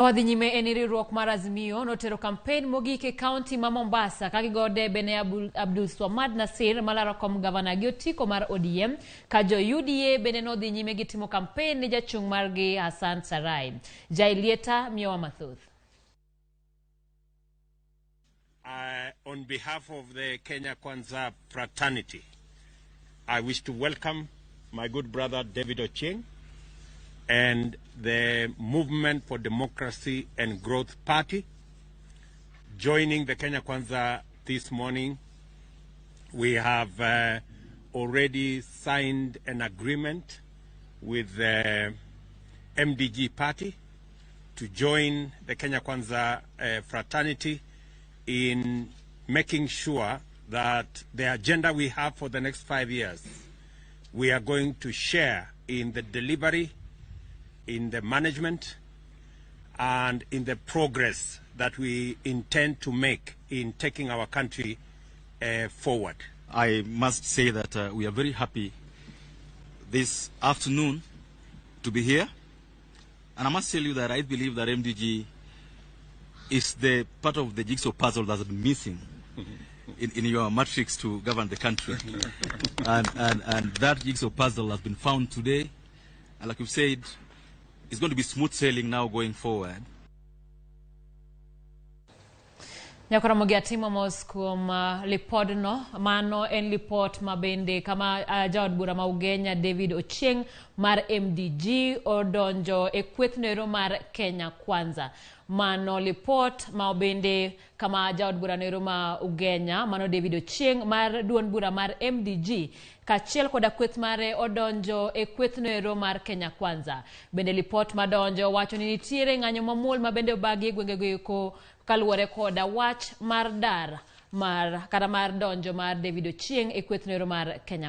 Odhi nyime eniri ruok mar Azimio notero campaign mogik e county ma Mombasa kagigode bene Abdul Swamad Nasir malaro kom gavana giotiko mar ODM ka jo UDA bene nodhi nyime gitimo campaign ni jachung margi Hassan Sarai. Jailieta miyowa mathoth. On behalf of the Kenya Kwanza fraternity, I wish to welcome my good brother David Ochieng and the Movement for Democracy and Growth Party. Joining the Kenya Kwanza this morning, we have already signed an agreement with the MDG party to join the Kenya Kwanza fraternity in making sure that the agenda we have for the next 5 years, we are going to share in the delivery, in the management, and in the progress that we intend to make in taking our country forward. I must say that we are very happy this afternoon to be here. And I must tell you that I believe that MDG is the part of the jigsaw puzzle that has been missing in your matrix to govern the country. and that jigsaw puzzle has been found today. And like you've said, it's going to be smooth sailing now going forward. Ramogi atimo mos kuom lipodno mano en lipot mabende kama jaod bura ma Ugenya David Ochieng mar MDG odonjo e kwethno mar Kenya Kwanza. Mano lipot ma bende kama jaod bura no ma Ugenya mano David Ochieng mar duond bura mar MDG kachiel koda kweth mare odonjo e kwethno mar Kenya Kwanza. Bende lipot madonjo wacho ni nitiere ng'anyo mamuol ma bende obagi e gwengego eko kaluwore koda wach mar dar mar donjo mar David Ochieng e kwethno mar Kenya